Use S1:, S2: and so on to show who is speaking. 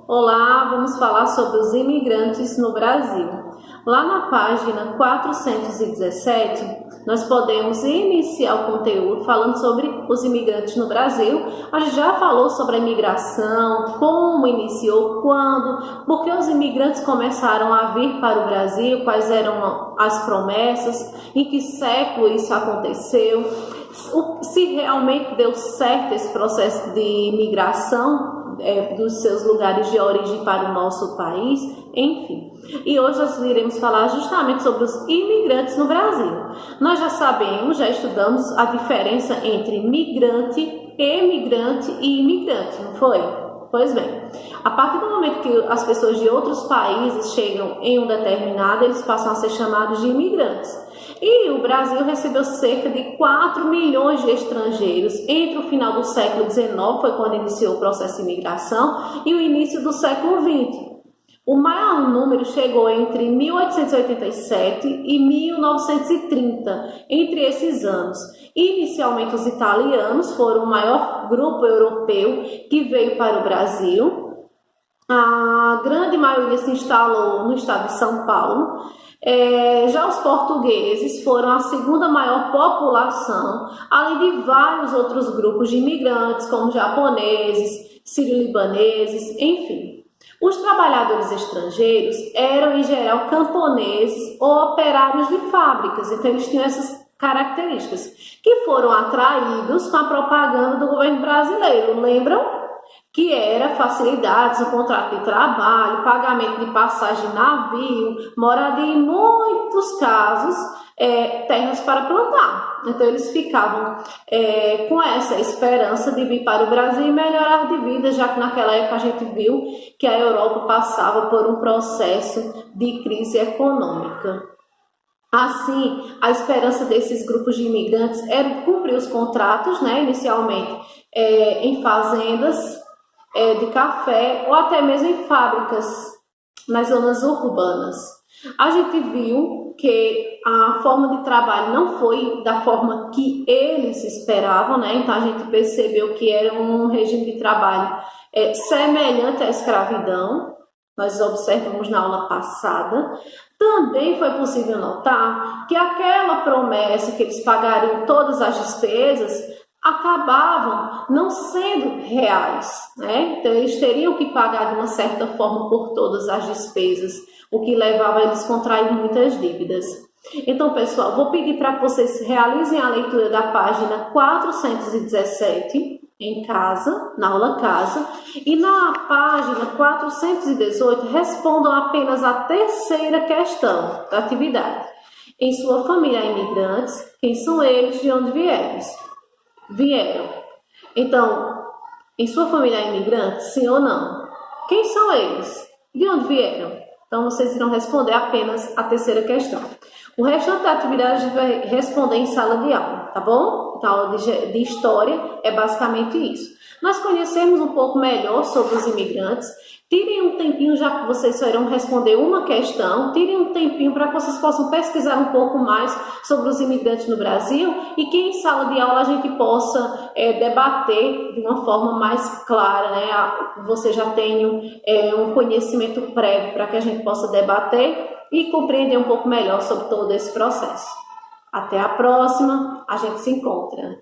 S1: Olá, vamos falar sobre os imigrantes no Brasil. Lá na página 417, nós podemos iniciar o conteúdo falando sobre os imigrantes no Brasil. A gente já falou sobre a imigração, como iniciou, quando, por que os imigrantes começaram a vir para o Brasil, quais eram as promessas, em que século isso aconteceu, se realmente deu certo esse processo de imigração dos seus lugares de origem para o nosso país, enfim. E hoje nós iremos falar justamente sobre os imigrantes no Brasil. Nós já sabemos, já estudamos a diferença entre migrante, emigrante e imigrante, não foi? Pois bem, a partir do momento que as pessoas de outros países chegam em um determinado, eles passam a ser chamados de imigrantes. E o Brasil recebeu cerca de 4 milhões de estrangeiros entre o final do século XIX, foi quando iniciou o processo de imigração, e o início do século XX. O maior número chegou entre 1887 e 1930, entre esses anos. Inicialmente, os italianos foram o maior grupo europeu que veio para o Brasil. A grande maioria se instalou no estado de São Paulo. Já os portugueses foram a segunda maior população, além de vários outros grupos de imigrantes, como japoneses, sírio-libaneses, enfim. Os trabalhadores estrangeiros eram, em geral, camponeses ou operários de fábricas, então eles tinham essas características, que foram atraídos com a propaganda do governo brasileiro, lembram? Que era facilidades no contrato de trabalho, pagamento de passagem de navio, moradia e, em muitos casos, terras para plantar. Então, eles ficavam com essa esperança de vir para o Brasil e melhorar de vida, já que naquela época a gente viu que a Europa passava por um processo de crise econômica. Assim, a esperança desses grupos de imigrantes era cumprir os contratos, inicialmente em fazendas de café ou até mesmo em fábricas nas zonas urbanas. A gente viu que a forma de trabalho não foi da forma que eles esperavam, então a gente percebeu que era um regime de trabalho semelhante à escravidão. Nós observamos na aula passada. Também foi possível notar que aquela promessa que eles pagariam todas as despesas acabavam não sendo reais, Então eles teriam que pagar de uma certa forma por todas as despesas, o que levava a eles a contrair muitas dívidas. Então, pessoal, vou pedir para que vocês realizem a leitura da página 417 em casa, na aula casa, e na página 418 respondam apenas a terceira questão da atividade. Em sua família há imigrantes, quem são eles, de onde vieram? Então, em sua família há imigrantes, sim ou não? Quem são eles? De onde vieram? Então, vocês irão responder apenas a terceira questão. O restante da atividade a gente vai responder em sala de aula, tá bom? Então, a aula de história é basicamente isso. Nós conhecemos um pouco melhor sobre os imigrantes. Tirem um tempinho, já que vocês só irão responder uma questão, tirem um tempinho para que vocês possam pesquisar um pouco mais sobre os imigrantes no Brasil e que em sala de aula a gente possa debater de uma forma mais clara, Você já tenham um conhecimento prévio para que a gente possa debater e compreender um pouco melhor sobre todo esse processo. Até a próxima, a gente se encontra.